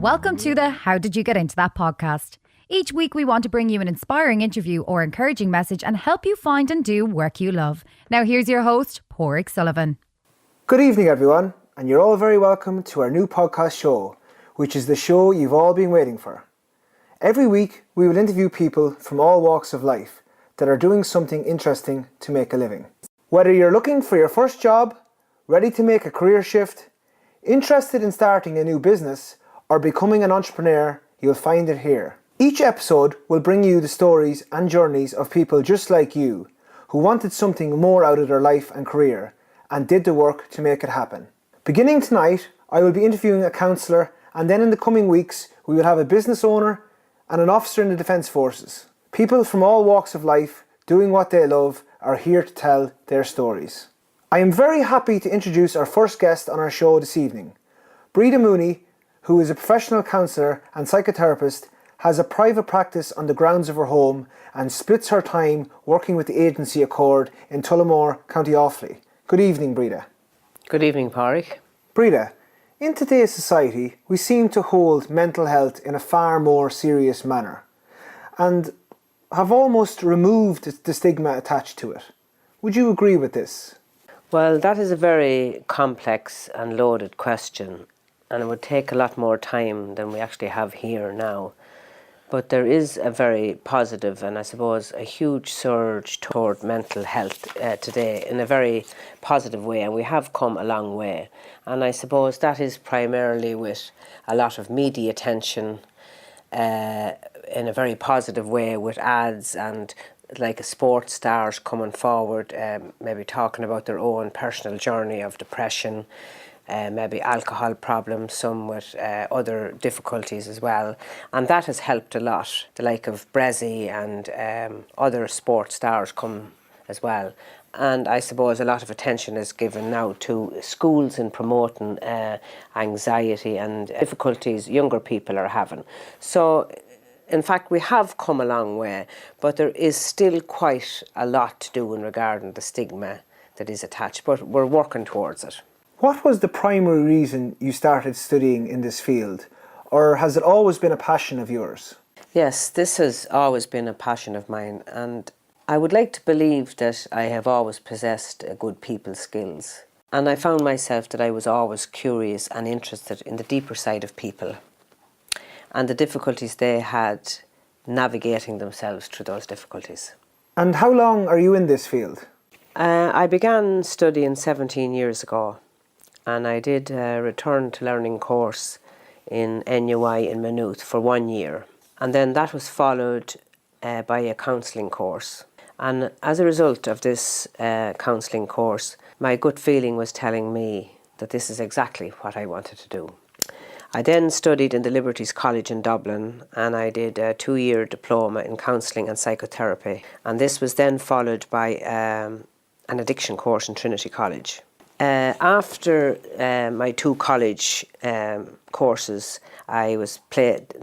Welcome to the How Did You Get Into That podcast. Each week we want to bring you an inspiring interview or encouraging message and help you find and do work you love. Now here's your host, Pádraig Sullivan. Good evening everyone, and you're all very welcome to our new podcast show, which is the show you've all been waiting for. Every week we will interview people from all walks of life that are doing something interesting to make a living. Whether you're looking for your first job, ready to make a career shift, interested in starting a new business, or becoming an entrepreneur, you'll find it here. Each episode will bring you the stories and journeys of people just like you, who wanted something more out of their life and career, and did the work to make it happen. Beginning tonight, I will be interviewing a counsellor, and then in the coming weeks, we will have a business owner and an officer in the Defence Forces. People from all walks of life, doing what they love, are here to tell their stories. I am very happy to introduce our first guest on our show this evening. Breda Mooney, who is a professional counsellor and psychotherapist, has a private practice on the grounds of her home and splits her time working with the agency Accord in Tullamore, County Offaly. Good evening, Breda. Good evening, Pádraig. Breda, in today's society, we seem to hold mental health in a far more serious manner and have almost removed the stigma attached to it. Would you agree with this? Well, that is a very complex and loaded question, and it would take a lot more time than we actually have here now. But there is a very positive and I suppose a huge surge toward mental health today in a very positive way, and we have come a long way. And I suppose that is primarily with a lot of media attention in a very positive way, with ads and like sports stars coming forward, maybe talking about their own personal journey of depression, maybe alcohol problems, some with other difficulties as well. And that has helped a lot. The like of Brezzy and other sports stars come as well. And I suppose a lot of attention is given now to schools in promoting anxiety and difficulties younger people are having. So in fact, we have come a long way, but there is still quite a lot to do in regarding the stigma that is attached, but we're working towards it. What was the primary reason you started studying in this field, or has it always been a passion of yours? Yes, this has always been a passion of mine, and I would like to believe that I have always possessed good people skills. And I found myself that I was always curious and interested in the deeper side of people and the difficulties they had navigating themselves through those difficulties. And how long are you in this field? I began studying 17 years ago, and I did a return to learning course in NUI in Maynooth for 1 year. And then that was followed by a counselling course. And as a result of this counselling course, my gut feeling was telling me that this is exactly what I wanted to do. I then studied in the Liberties College in Dublin, and I did a 2-year diploma in counselling and psychotherapy. And this was then followed by an addiction course in Trinity College. After my 2 college courses, I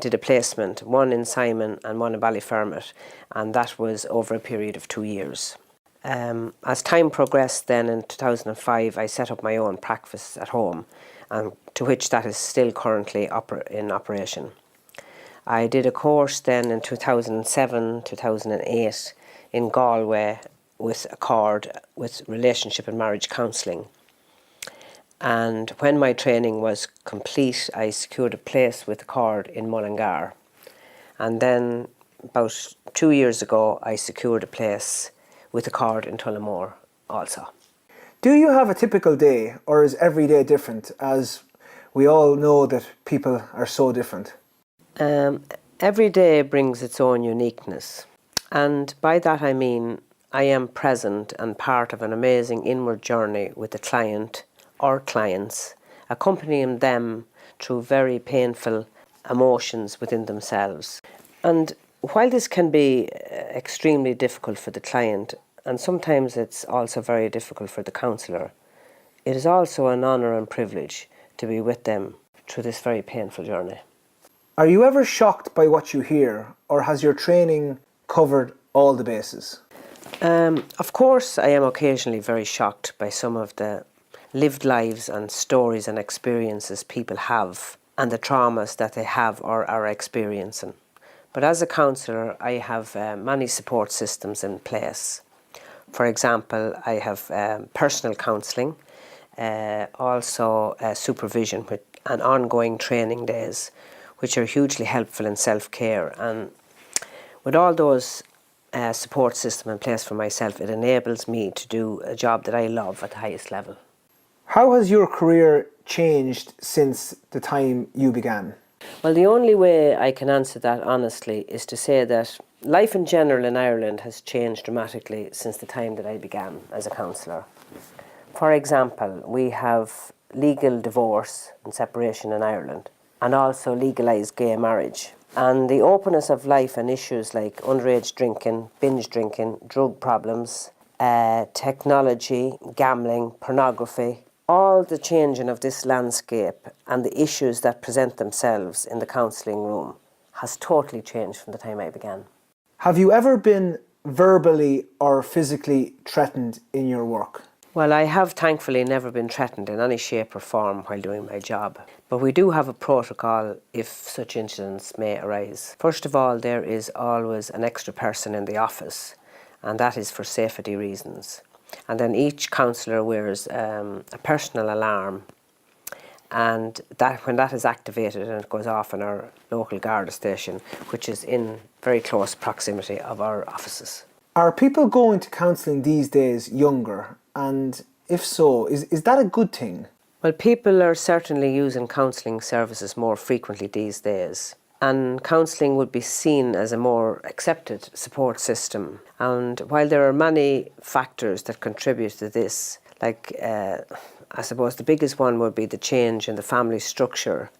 did a placement, one in Simon and one in Ballyfermot, and that was over a period of 2 years. As time progressed then in 2005, I set up my own practice at home, and to which that is still currently in operation. I did a course then in 2007, 2008 in Galway with Accord, with relationship and marriage counselling. And when my training was complete, I secured a place with Accord in Mullingar. And then about 2 years ago, I secured a place with Accord in Tullamore also. Do you have a typical day, or is every day different, as we all know that people are so different? Every day brings its own uniqueness. And by that I mean I am present and part of an amazing inward journey with the client or clients, accompanying them through very painful emotions within themselves. And while this can be extremely difficult for the client, and sometimes it's also very difficult for the counsellor, it is also an honour and privilege to be with them through this very painful journey. Are you ever shocked by what you hear, or has your training covered all the bases? Of course, I am occasionally very shocked by some of the lived lives and stories and experiences people have and the traumas that they have or are experiencing. But as a counsellor, I have many support systems in place. For example, I have personal counselling, also supervision and ongoing training days, which are hugely helpful in self-care. And with all those support system in place for myself, it enables me to do a job that I love at the highest level. How has your career changed since the time you began? Well, the only way I can answer that honestly is to say that life in general in Ireland has changed dramatically since the time that I began as a counsellor. For example, we have legal divorce and separation in Ireland, and also legalised gay marriage. And the openness of life and issues like underage drinking, binge drinking, drug problems, technology, gambling, pornography, all the changing of this landscape and the issues that present themselves in the counselling room has totally changed from the time I began. Have you ever been verbally or physically threatened in your work? Well, I have thankfully never been threatened in any shape or form while doing my job. But we do have a protocol if such incidents may arise. First of all, there is always an extra person in the office, and that is for safety reasons. And then each counsellor wears a personal alarm, and that when that is activated and it goes off in our local Garda station, which is in very close proximity of our offices. Are people going to counselling these days younger? And if so, is that a good thing? Well, people are certainly using counselling services more frequently these days. And counselling would be seen as a more accepted support system. And while there are many factors that contribute to this, like I suppose the biggest one would be the change in the family structure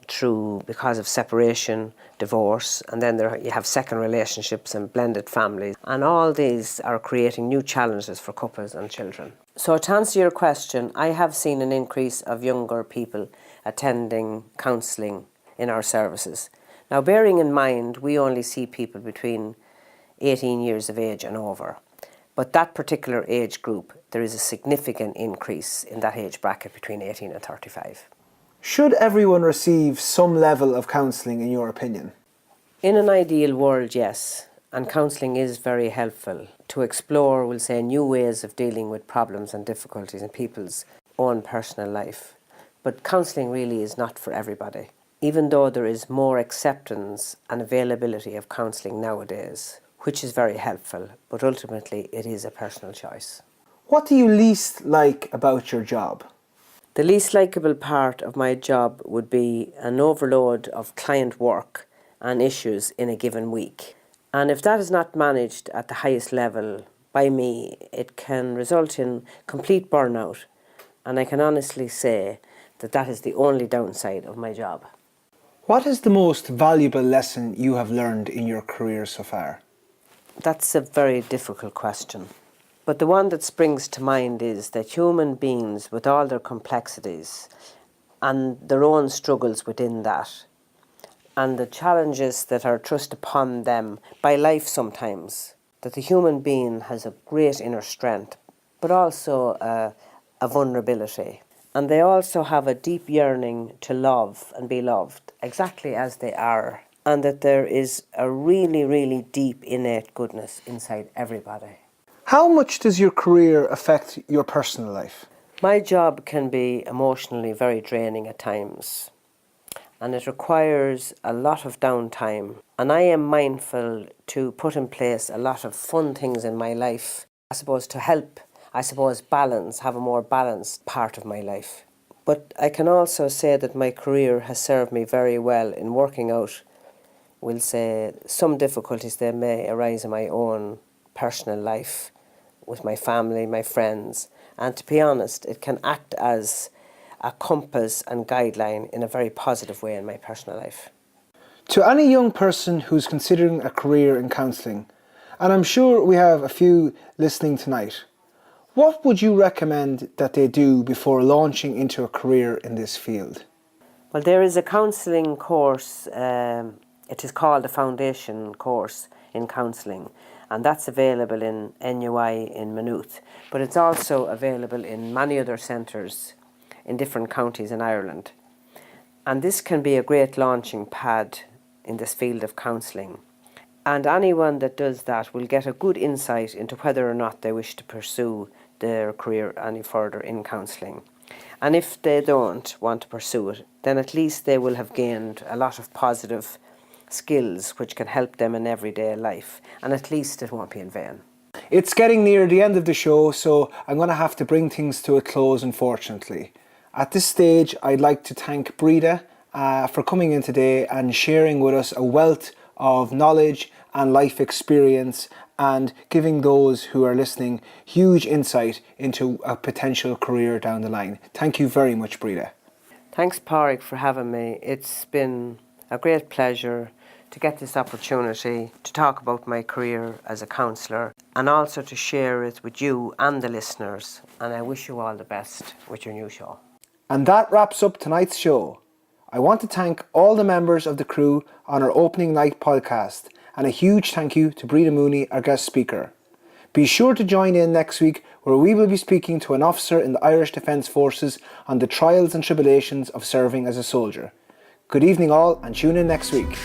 because of separation, divorce, and then you have second relationships and blended families. And all these are creating new challenges for couples and children. So to answer your question, I have seen an increase of younger people attending counselling in our services. Now, bearing in mind, we only see people between 18 years of age and over. But that particular age group, there is a significant increase in that age bracket between 18 and 35. Should everyone receive some level of counselling, in your opinion? In an ideal world, yes. And counselling is very helpful to explore, we'll say, new ways of dealing with problems and difficulties in people's own personal life. But counselling really is not for everybody, even though there is more acceptance and availability of counselling nowadays, which is very helpful, but ultimately it is a personal choice. What do you least like about your job? The least likeable part of my job would be an overload of client work and issues in a given week. And if that is not managed at the highest level by me, it can result in complete burnout. And I can honestly say that that is the only downside of my job. What is the most valuable lesson you have learned in your career so far? That's a very difficult question. But the one that springs to mind is that human beings, with all their complexities and their own struggles within that, and the challenges that are thrust upon them by life sometimes, that the human being has a great inner strength, but also a vulnerability. And they also have a deep yearning to love and be loved exactly as they are. And that there is a really, really deep innate goodness inside everybody. How much does your career affect your personal life? My job can be emotionally very draining at times. And it requires a lot of downtime. And I am mindful to put in place a lot of fun things in my life, I suppose, to help, balance, have a more balanced part of my life. But I can also say that my career has served me very well in working out, we'll say, some difficulties that may arise in my own personal life with my family, my friends. And to be honest, it can act as a compass and guideline in a very positive way in my personal life. To any young person who's considering a career in counselling, and I'm sure we have a few listening tonight, what would you recommend that they do before launching into a career in this field? Well, there is a counselling course, it is called a foundation course in counselling, and that's available in NUI in Maynooth, but it's also available in many other centres in different counties in Ireland. And this can be a great launching pad in this field of counselling. And anyone that does that will get a good insight into whether or not they wish to pursue their career any further in counselling. And if they don't want to pursue it, then at least they will have gained a lot of positive skills which can help them in everyday life. And at least it won't be in vain. It's getting near the end of the show, so I'm going to have to bring things to a close, unfortunately. At this stage, I'd like to thank Breda for coming in today and sharing with us a wealth of knowledge and life experience and giving those who are listening huge insight into a potential career down the line. Thank you very much, Breda. Thanks, Pádraig, for having me. It's been a great pleasure to get this opportunity to talk about my career as a counsellor and also to share it with you and the listeners. And I wish you all the best with your new show. And that wraps up tonight's show. I want to thank all the members of the crew on our opening night podcast, and a huge thank you to Breda Mooney, our guest speaker. Be sure to join in next week, where we will be speaking to an officer in the Irish Defence Forces on the trials and tribulations of serving as a soldier. Good evening all, and tune in next week.